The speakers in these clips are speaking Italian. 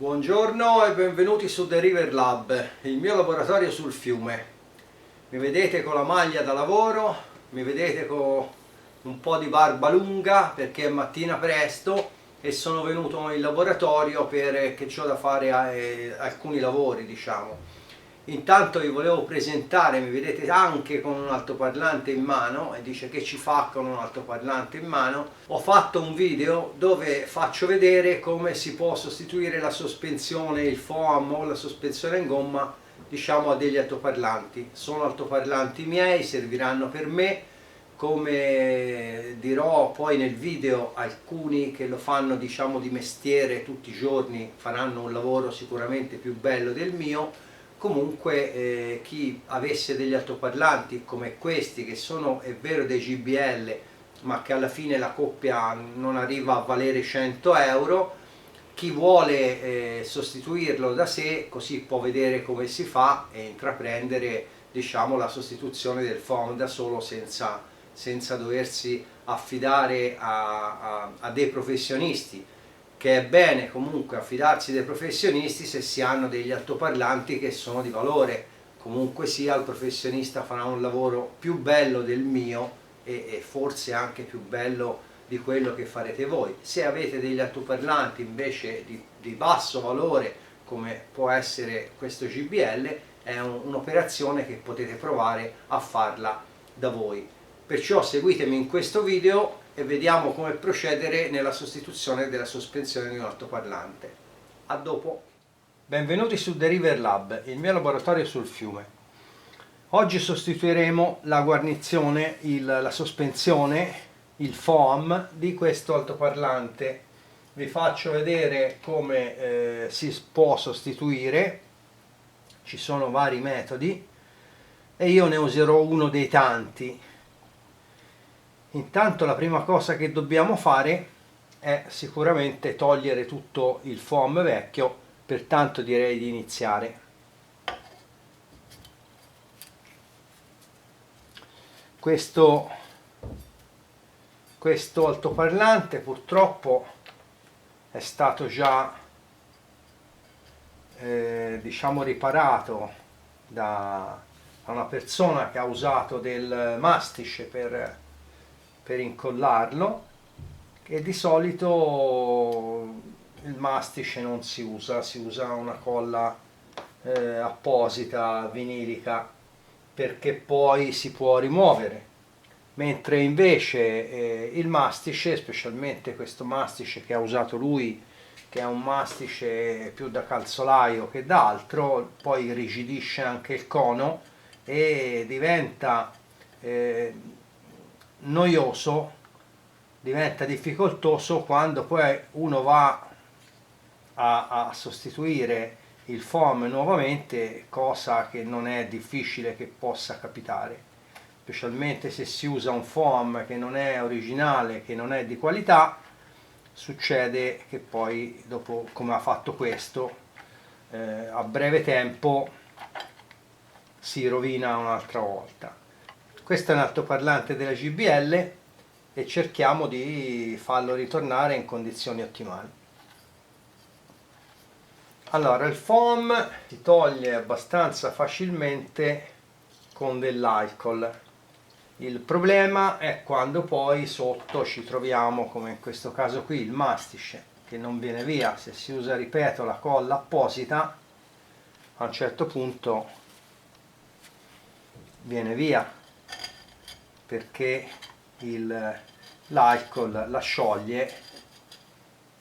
Buongiorno e benvenuti su The River Lab, il mio laboratorio sul fiume. Mi vedete con la maglia da lavoro, mi vedete con un po' di barba lunga perché è mattina presto e sono venuto in laboratorio perché ho da fare alcuni lavori, diciamo. Intanto vi volevo presentare, mi vedete anche con un altoparlante in mano e dice che ci fa con un altoparlante in mano. Ho fatto un video dove faccio vedere come si può sostituire la sospensione, il foam o la sospensione in gomma, diciamo, a degli altoparlanti. Sono altoparlanti miei, serviranno per me. Come dirò poi nel video, alcuni che lo fanno, diciamo, di mestiere tutti i giorni faranno un lavoro sicuramente più bello del mio. Comunque chi avesse degli altoparlanti come questi, che sono, è vero, dei JBL, ma che alla fine la coppia non arriva a valere 100 euro, chi vuole sostituirlo da sé, così può vedere come si fa e intraprendere, diciamo, la sostituzione del foam da solo senza doversi affidare a dei professionisti, che è bene comunque affidarsi dei professionisti se si hanno degli altoparlanti che sono di valore. Comunque sia, il professionista farà un lavoro più bello del mio e forse anche più bello di quello che farete voi. Se avete degli altoparlanti invece di basso valore, come può essere questo JBL, è un'operazione che potete provare a farla da voi. Perciò seguitemi in questo video e vediamo come procedere nella sostituzione della sospensione di un altoparlante. A dopo! Benvenuti su The River Lab, il mio laboratorio sul fiume. Oggi sostituiremo la guarnizione, la sospensione, il foam di questo altoparlante. Vi faccio vedere come si può sostituire. Ci sono vari metodi e io ne userò uno dei tanti. Intanto la prima cosa che dobbiamo fare è sicuramente togliere tutto il foam vecchio, pertanto direi di iniziare. Questo altoparlante purtroppo è stato già diciamo riparato da una persona che ha usato del mastice per incollarlo, e di solito il mastice non si usa, si usa una colla apposita vinilica, perché poi si può rimuovere, mentre invece il mastice, specialmente questo mastice che ha usato lui, che è un mastice più da calzolaio che da altro, poi irrigidisce anche il cono e diventa noioso, diventa difficoltoso quando poi uno va a sostituire il foam nuovamente, cosa che non è difficile che possa capitare, specialmente se si usa un foam che non è originale, che non è di qualità. Succede che poi dopo, come ha fatto questo, a breve tempo si rovina un'altra volta. Questo è un altoparlante della JBL e cerchiamo di farlo ritornare in condizioni ottimali. Allora, il foam si toglie abbastanza facilmente con dell'alcol. Il problema è quando poi sotto ci troviamo, come in questo caso qui, il mastice che non viene via. Se si usa, ripeto, la colla apposita, a un certo punto viene via, perché l'alcol la scioglie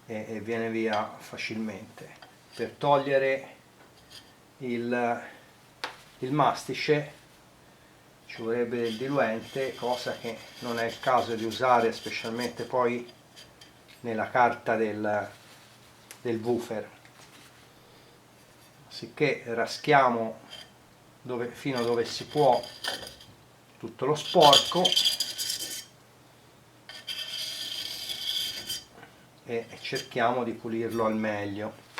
e viene via facilmente. Per togliere il mastice ci vorrebbe del diluente, cosa che non è il caso di usare, specialmente poi nella carta del woofer. Sicché raschiamo fino a dove si può tutto lo sporco e cerchiamo di pulirlo al meglio.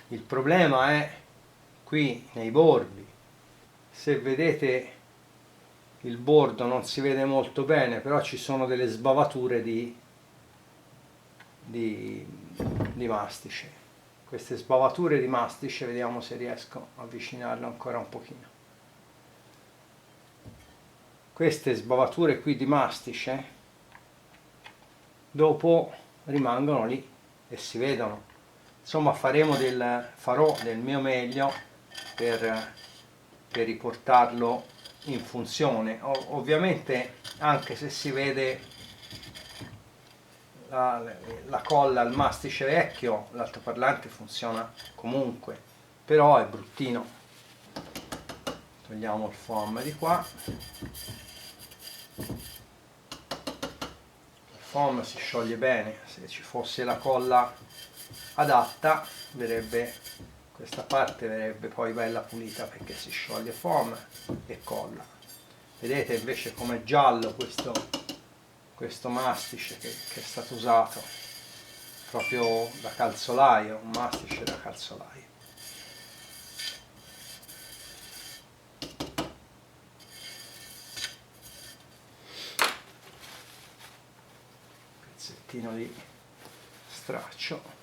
Il problema è qui nei bordi. Se vedete il bordo non si vede molto bene, però ci sono delle sbavature di mastice. Queste sbavature di mastice, vediamo se riesco a avvicinarlo ancora un pochino. Queste sbavature qui di mastice dopo rimangono lì e si vedono. Insomma, farò del mio meglio per riportarlo in funzione. Ovviamente, anche se si vede la colla al mastice vecchio, l'altoparlante funziona comunque, però è bruttino. Togliamo il foam di qua. Il foam si scioglie bene, se ci fosse la colla adatta questa parte verrebbe poi bella pulita, perché si scioglie foam e colla. Vedete invece com'è giallo questo mastice che è stato usato proprio da calzolaio, un mastice da calzolaio. Pezzettino di straccio.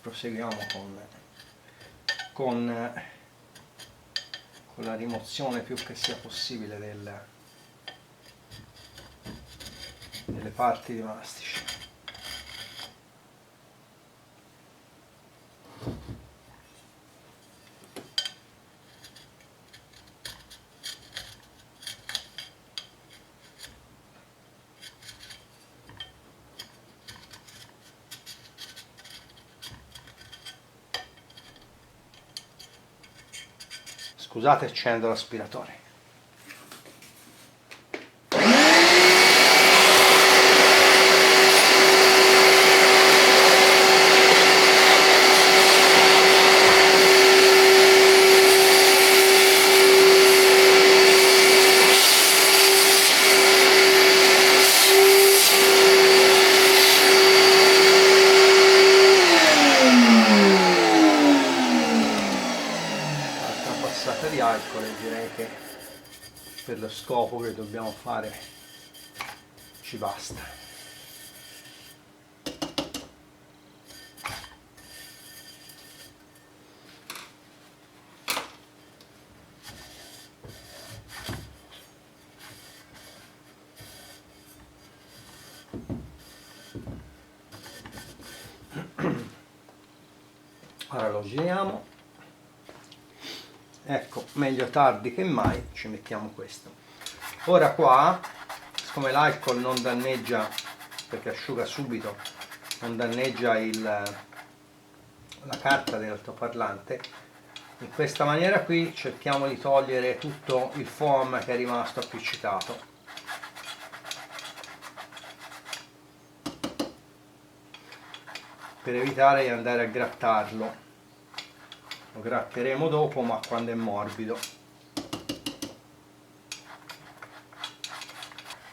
Proseguiamo con la rimozione più che sia possibile delle parti di mastice. Scusate, accendo l'aspiratore. Di alcol, e direi che per lo scopo che dobbiamo fare ci basta. Ora lo giriamo. Ecco, meglio tardi che mai, ci mettiamo questo. Ora qua, siccome l'alcol non danneggia, perché asciuga subito, non danneggia la carta dell'altoparlante, in questa maniera qui cerchiamo di togliere tutto il foam che è rimasto appiccicato. Per evitare di andare a grattarlo. Lo gratteremo dopo, ma quando è morbido.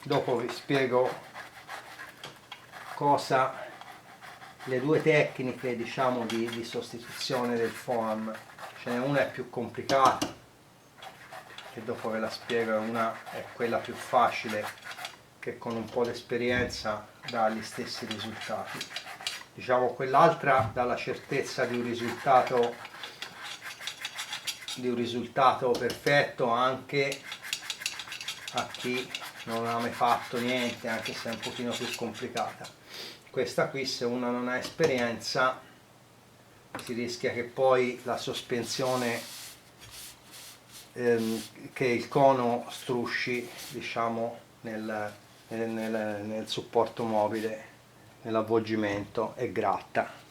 Dopo vi spiego le due tecniche, diciamo, di sostituzione del foam. Ce n'è una è più complicata, che dopo ve la spiego, una è quella più facile, che con un po' di esperienza dà gli stessi risultati. Diciamo, quell'altra dà la certezza di un risultato perfetto anche a chi non ha mai fatto niente, anche se è un pochino più complicata. Questa qui, se uno non ha esperienza, si rischia che poi la sospensione, che il cono strusci, diciamo, nel supporto mobile, nell'avvolgimento, e gratta.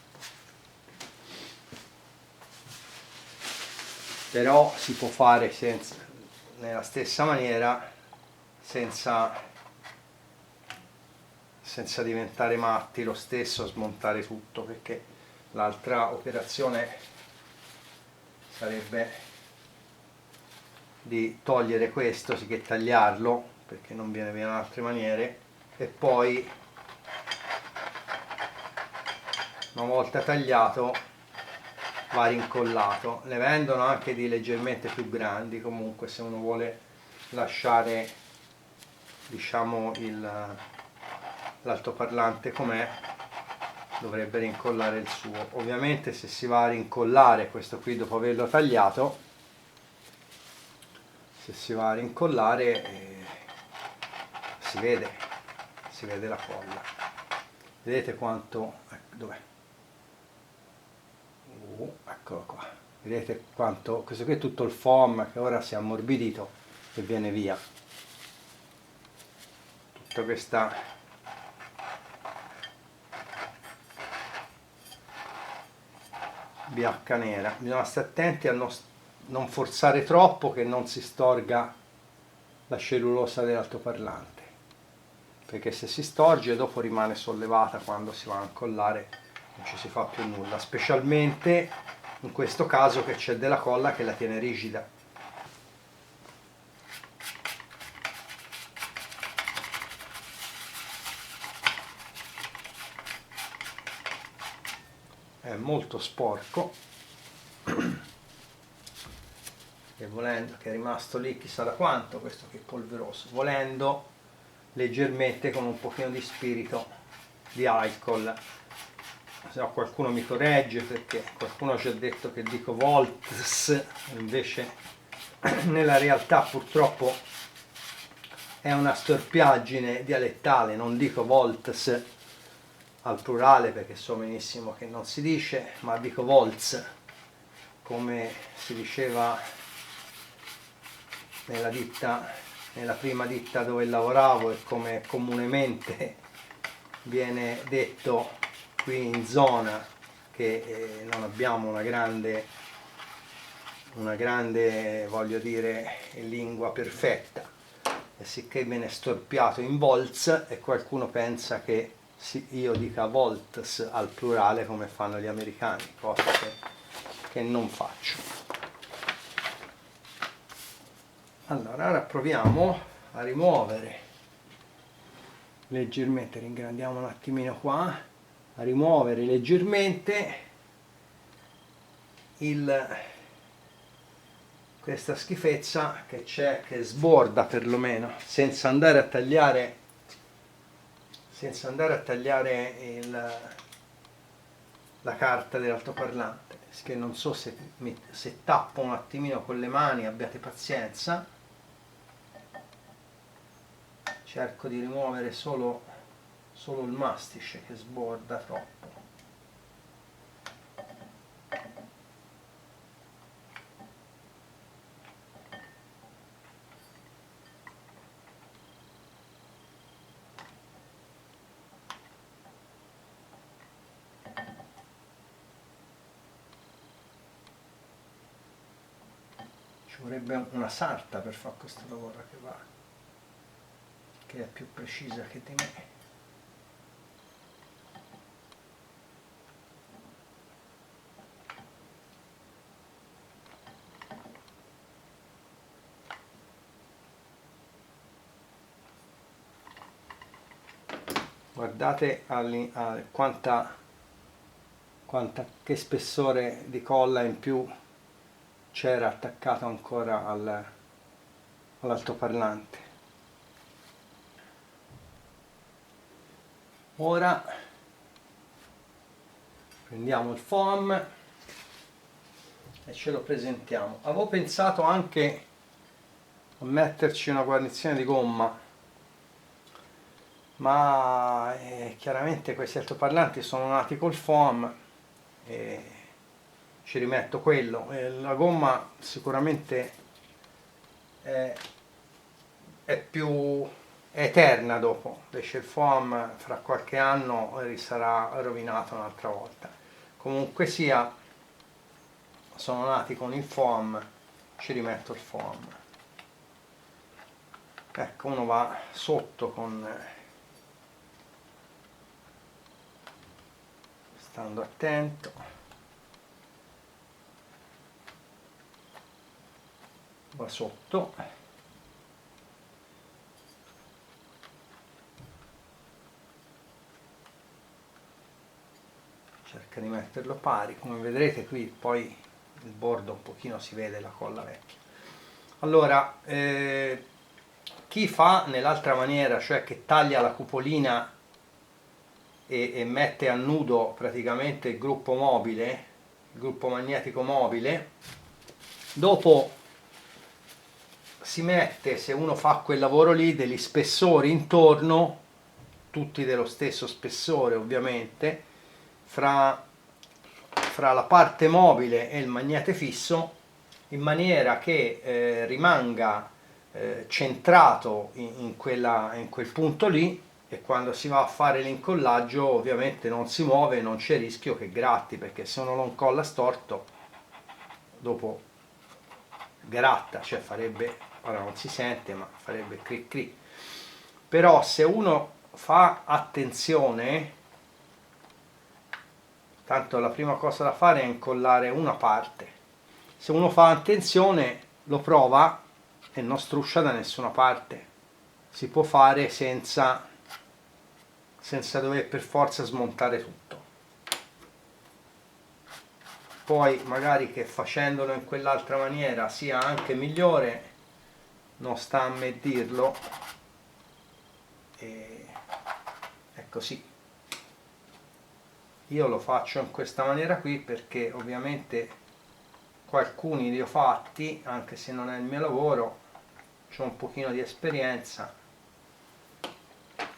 Però si può fare nella stessa maniera, senza diventare matti lo stesso, smontare tutto, perché l'altra operazione sarebbe di togliere questo, tagliarlo, perché non viene via in altre maniere, e poi una volta tagliato va rincollato. Ne vendono anche di leggermente più grandi, comunque se uno vuole lasciare, diciamo, l'altoparlante com'è, dovrebbe rincollare il suo. Ovviamente se si va a rincollare questo qui dopo averlo tagliato, se si va a rincollare si vede la colla. Vedete quanto, dov'è? Eccolo qua. Vedete quanto, questo qui è tutto il foam che ora si è ammorbidito e viene via. Tutta questa bianca nera. Bisogna stare attenti a non forzare troppo, che non si storga la cellulosa dell'altoparlante, perché se si storge dopo rimane sollevata quando si va a incollare, non ci si fa più nulla, specialmente in questo caso che c'è della colla che la tiene rigida. È molto sporco e volendo, che è rimasto lì chissà da quanto, questo che è polveroso, volendo leggermente con un pochino di spirito di alcol, se no qualcuno mi corregge, perché qualcuno ci ha detto che dico volts, invece nella realtà purtroppo è una storpiaggine dialettale, non dico volts al plurale perché so benissimo che non si dice, ma dico volts come si diceva nella prima ditta dove lavoravo e come comunemente viene detto qui in zona, che non abbiamo una grande, voglio dire, lingua perfetta, e sicché viene storpiato in volts e qualcuno pensa che io dica volts al plurale come fanno gli americani, cosa che non faccio. Allora, ora proviamo a rimuovere leggermente, ringrandiamo un attimino qua, a rimuovere leggermente questa schifezza che c'è, che sborda perlomeno, senza andare a tagliare la carta dell'altoparlante, che non so se tappo un attimino con le mani, abbiate pazienza. Cerco di rimuovere solo il mastice che sborda troppo. Ci vorrebbe una sarta per fare questo lavoro che è più precisa che di me. Guardate che spessore di colla in più c'era attaccato ancora all'altoparlante. Ora prendiamo il foam e ce lo presentiamo. Avevo pensato anche a metterci una guarnizione di gomma, ma chiaramente questi altoparlanti sono nati col foam e ci rimetto quello. La gomma sicuramente è più eterna dopo, invece il foam fra qualche anno sarà rovinato un'altra volta. Comunque sia, sono nati con il foam, ci rimetto il foam. Ecco, uno va sotto stando attento. Va sotto. cerca di metterlo pari, come vedrete qui poi il bordo un pochino si vede, la colla vecchia. Allora, chi fa nell'altra maniera, cioè che taglia la cupolina e mette a nudo praticamente il gruppo mobile, il gruppo magnetico mobile, dopo si mette, se uno fa quel lavoro lì, degli spessori intorno, tutti dello stesso spessore ovviamente, fra la parte mobile e il magnete fisso, in maniera che rimanga centrato in quel punto lì, e quando si va a fare l'incollaggio ovviamente non si muove, non c'è rischio che gratti, perché se uno lo incolla storto dopo gratta, cioè farebbe, ora non si sente ma farebbe cric cric. Però se uno fa attenzione, tanto la prima cosa da fare è incollare una parte, se uno fa attenzione lo prova e non struscia da nessuna parte, si può fare senza dover per forza smontare tutto. Poi magari che facendolo in quell'altra maniera sia anche migliore, non sta a me dirlo, e è così. Io lo faccio in questa maniera qui perché ovviamente alcuni li ho fatti, anche se non è il mio lavoro, ho un pochino di esperienza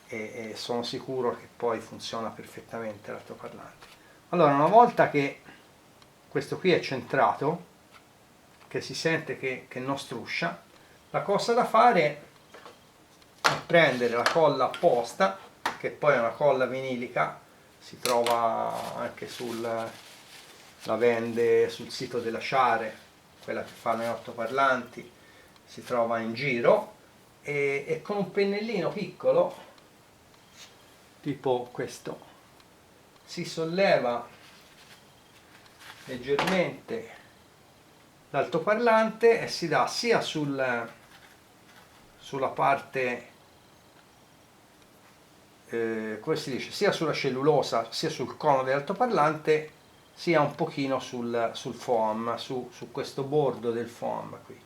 e sono sicuro che poi funziona perfettamente l'altoparlante. Allora, una volta che questo qui è centrato, che si sente che non struscia, la cosa da fare è prendere la colla apposta, che poi è una colla vinilica, si trova anche la vende sul sito della Share, quella che fanno gli altoparlanti, si trova in giro, e con un pennellino piccolo, tipo questo, si solleva leggermente l'altoparlante e si dà sia sulla parte, come si dice, sia sulla cellulosa sia sul cono dell'altoparlante, sia un pochino sul foam, su questo bordo del foam qui.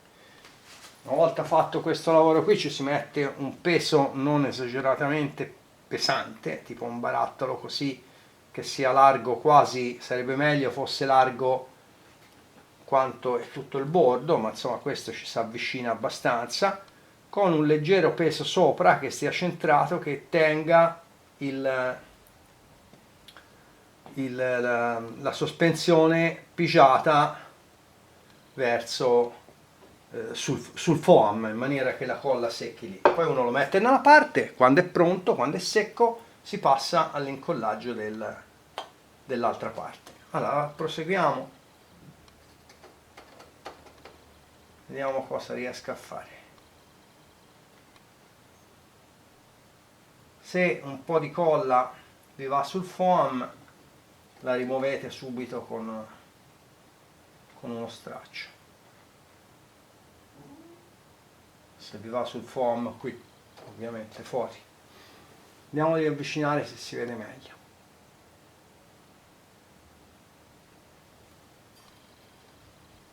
Una volta fatto questo lavoro qui ci si mette un peso non esageratamente pesante, tipo un barattolo così, che sia largo quasi, sarebbe meglio fosse largo quanto è tutto il bordo, ma insomma questo ci si avvicina abbastanza, con un leggero peso sopra che sia centrato, che tenga la sospensione pigiata verso sul foam, in maniera che la colla secchi lì. Poi uno lo mette da una parte, quando è pronto, quando è secco, si passa all'incollaggio dell'altra parte. Allora proseguiamo, vediamo cosa riesco a fare. Se un po' di colla vi va sul foam, la rimuovete subito con uno straccio. Se vi va sul foam qui, ovviamente fuori. Andiamo a riavvicinare se si vede meglio.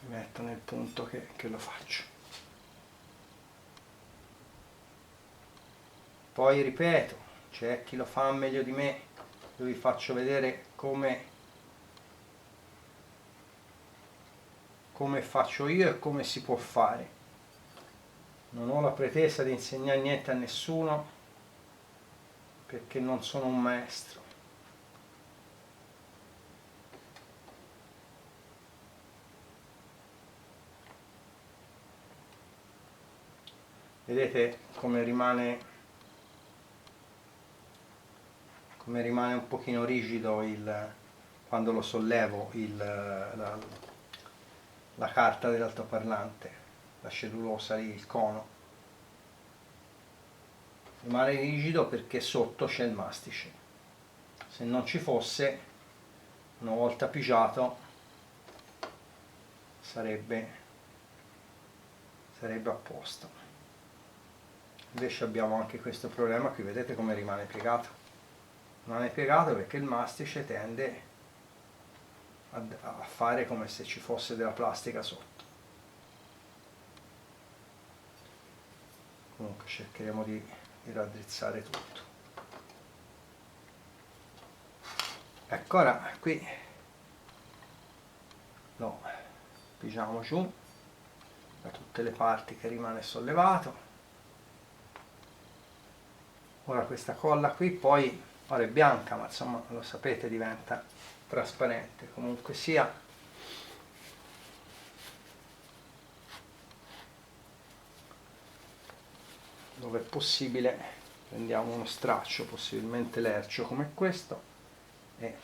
Mi metto nel punto che lo faccio. Poi ripeto, c'è chi lo fa meglio di me, io vi faccio vedere come faccio io e come si può fare. Non ho la pretesa di insegnare niente a nessuno, perché non sono un maestro. Vedete come rimane un pochino rigido quando lo sollevo la carta dell'altoparlante, la cellulosa lì, il cono. Rimane rigido perché sotto c'è il mastice. Se non ci fosse, una volta pigiato, sarebbe a posto. Invece abbiamo anche questo problema qui, vedete come rimane piegato? Rimane piegato perché il mastice tende a fare come se ci fosse della plastica sotto. Comunque cercheremo di raddrizzare tutto. Ecco, ora qui lo pigiamo giù da tutte le parti che rimane sollevato. Ora questa colla qui poi ora è bianca, ma insomma lo sapete, diventa trasparente. Comunque sia, dove è possibile prendiamo uno straccio, possibilmente lercio come questo, e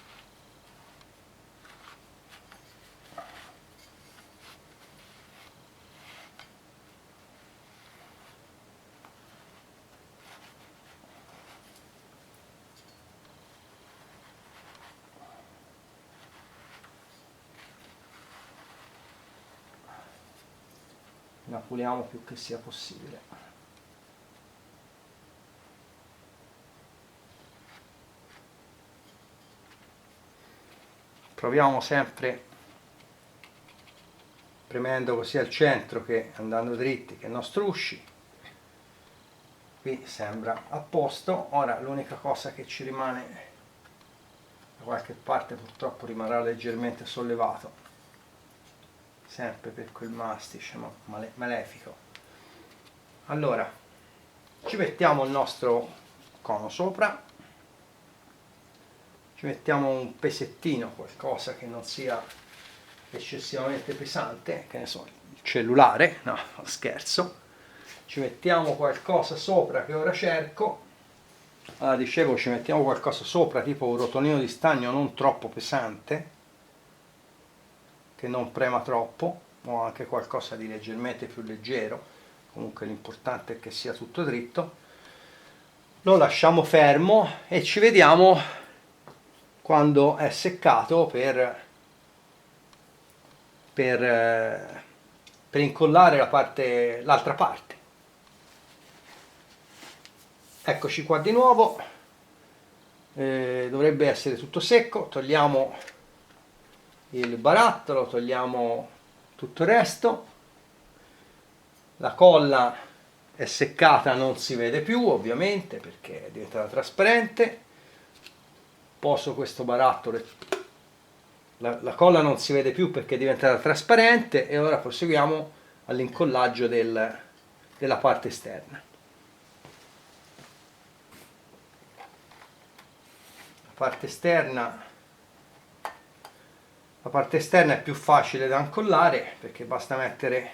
la puliamo più che sia possibile. Proviamo sempre premendo così al centro che andando dritti che non strusci. Qui sembra a posto. Ora l'unica cosa che ci rimane da qualche parte purtroppo rimarrà leggermente sollevato, sempre per quel mastice malefico. Allora ci mettiamo il nostro cono sopra, ci mettiamo un pesettino, qualcosa che non sia eccessivamente pesante, che ne so, il cellulare, no, scherzo. Ci mettiamo qualcosa sopra che ora cerco. Allora dicevo, ci mettiamo qualcosa sopra, tipo un rotolino di stagno non troppo pesante, che non prema troppo, o anche qualcosa di leggermente più leggero. Comunque l'importante è che sia tutto dritto. Lo lasciamo fermo e ci vediamo quando è seccato per incollare l'altra parte. Eccoci qua di nuovo, dovrebbe essere tutto secco. Togliamo il barattolo, togliamo tutto il resto. La colla è seccata, non si vede più ovviamente perché è diventata trasparente. Poso questo barattolo, la colla non si vede più perché è diventata trasparente, e ora proseguiamo all'incollaggio della parte esterna. La parte esterna è più facile da incollare perché basta mettere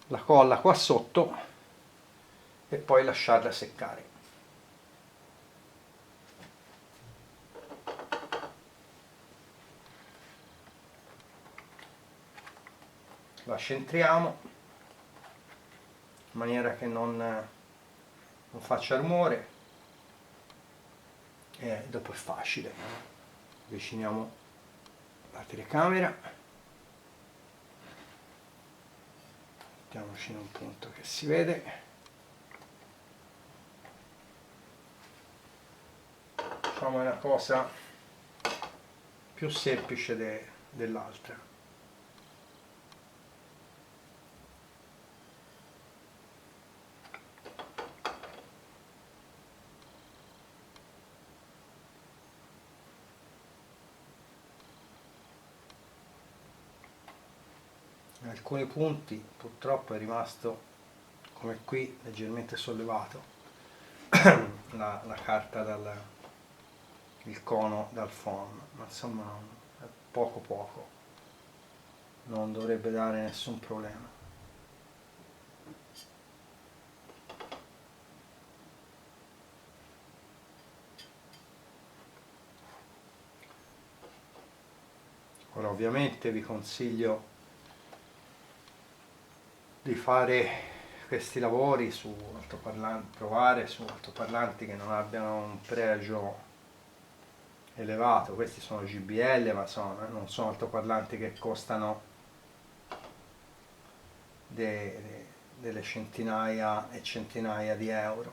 la colla qua sotto e poi lasciarla seccare. La centriamo in maniera che non faccia rumore, e dopo è facile. Avviciniamo la telecamera, mettiamoci in un punto che si vede. Facciamo una cosa più semplice dell'altra. In alcuni punti purtroppo è rimasto, come qui, leggermente sollevato la carta il cono dal foam, ma insomma poco, non dovrebbe dare nessun problema. Ora ovviamente vi consiglio di fare questi lavori su altoparlanti, provare su altoparlanti che non abbiano un pregio elevato. Questi sono JBL, ma non sono altoparlanti che costano delle centinaia e centinaia di euro.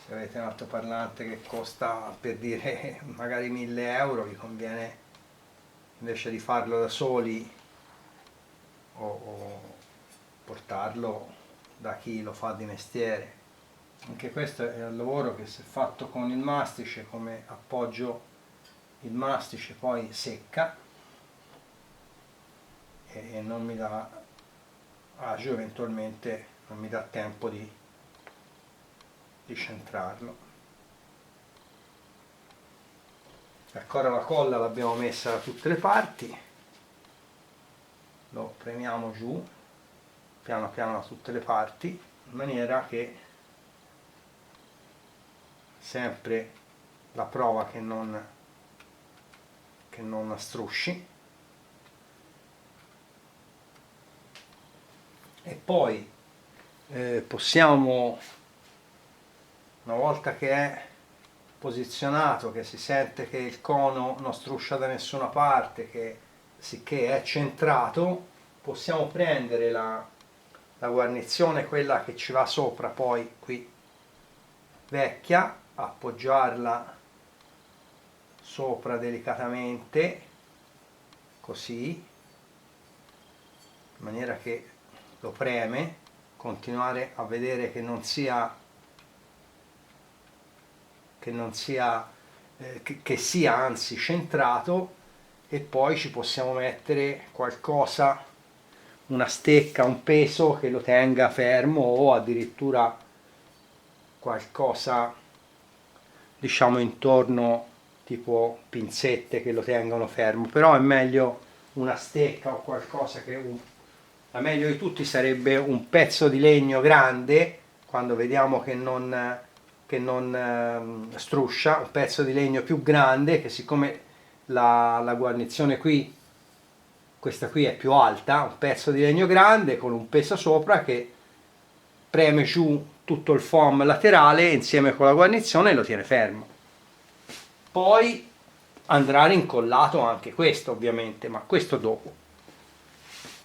Se avete un altoparlante che costa, per dire, magari 1000 euro, vi conviene invece di farlo da soli o portarlo da chi lo fa di mestiere. Anche questo è un lavoro che, se fatto con il mastice, come appoggio il mastice poi secca e non mi dà agio, eventualmente non mi dà tempo di centrarlo. Ancora la colla l'abbiamo messa da tutte le parti, lo premiamo giù piano piano da tutte le parti, in maniera che sempre la prova che non strusci. E poi possiamo, una volta che è posizionato, che si sente che il cono non struscia da nessuna parte, che sicché è centrato, possiamo prendere la guarnizione, quella che ci va sopra poi qui vecchia, appoggiarla sopra delicatamente, così, in maniera che lo preme, continuare a vedere che sia anzi centrato, e poi ci possiamo mettere qualcosa, una stecca, un peso che lo tenga fermo, o addirittura qualcosa diciamo intorno, tipo pinzette che lo tengano fermo. Però è meglio una stecca o qualcosa la meglio di tutti sarebbe un pezzo di legno grande, quando vediamo che non struscia, un pezzo di legno più grande, che siccome la guarnizione qui, questa qui è più alta, un pezzo di legno grande con un peso sopra che preme giù tutto il foam laterale insieme con la guarnizione e lo tiene fermo. Poi andrà rincollato anche questo, ovviamente, ma questo dopo.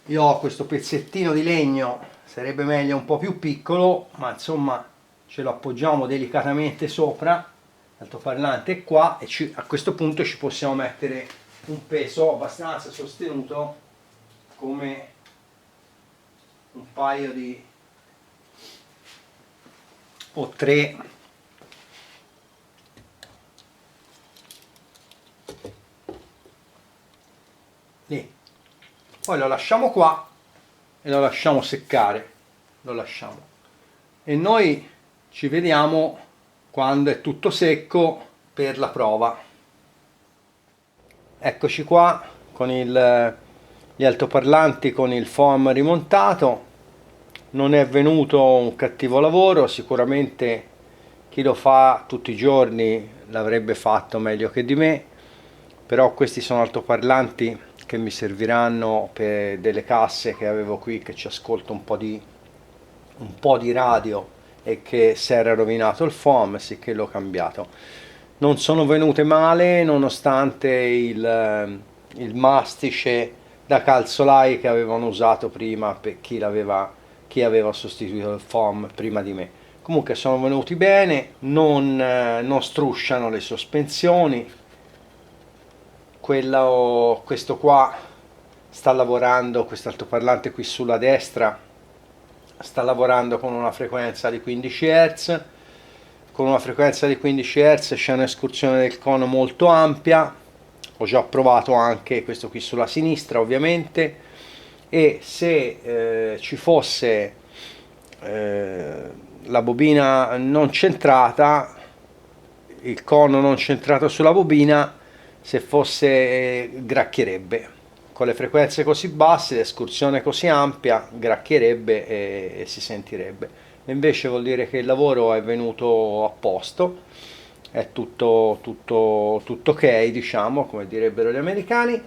Io ho questo pezzettino di legno, sarebbe meglio un po' più piccolo, ma insomma ce lo appoggiamo delicatamente sopra, l'altoparlante è qua, e a questo punto ci possiamo mettere un peso abbastanza sostenuto, come un paio di o 3 lì. Poi lo lasciamo qua e lo lasciamo seccare, e noi ci vediamo quando è tutto secco per la prova. Eccoci qua con gli altoparlanti con il foam rimontato. Non è venuto un cattivo lavoro, sicuramente chi lo fa tutti i giorni l'avrebbe fatto meglio che di me, però questi sono altoparlanti che mi serviranno per delle casse che avevo qui, che ci ascolto un po' di radio, e che si era rovinato il foam, sicché l'ho cambiato. Non sono venute male, nonostante il mastice da calzolai che avevano usato prima per chi aveva sostituito il foam prima di me. Comunque sono venuti bene, non strusciano le sospensioni. Questo qua sta lavorando, questo altoparlante qui sulla destra sta lavorando con una frequenza di 15 Hz. Con una frequenza di 15 Hz c'è un'escursione del cono molto ampia. Ho già provato anche questo qui sulla sinistra, ovviamente, e se ci fosse la bobina non centrata, il cono non centrato sulla bobina, se fosse gracchierebbe. Con le frequenze così basse, l'escursione così ampia, gracchierebbe e si sentirebbe. Invece vuol dire che il lavoro è venuto a posto, è tutto ok, diciamo, come direbbero gli americani.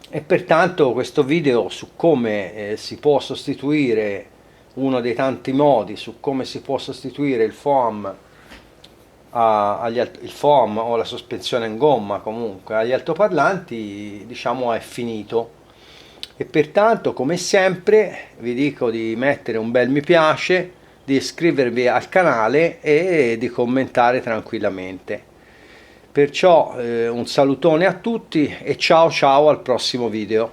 E pertanto questo video su come si può sostituire, uno dei tanti modi su come si può sostituire il foam il foam o la sospensione in gomma comunque agli altoparlanti, diciamo, è finito. E pertanto, come sempre, vi dico di mettere un bel mi piace, di iscrivervi al canale e di commentare tranquillamente. Perciò un salutone a tutti e ciao ciao al prossimo video.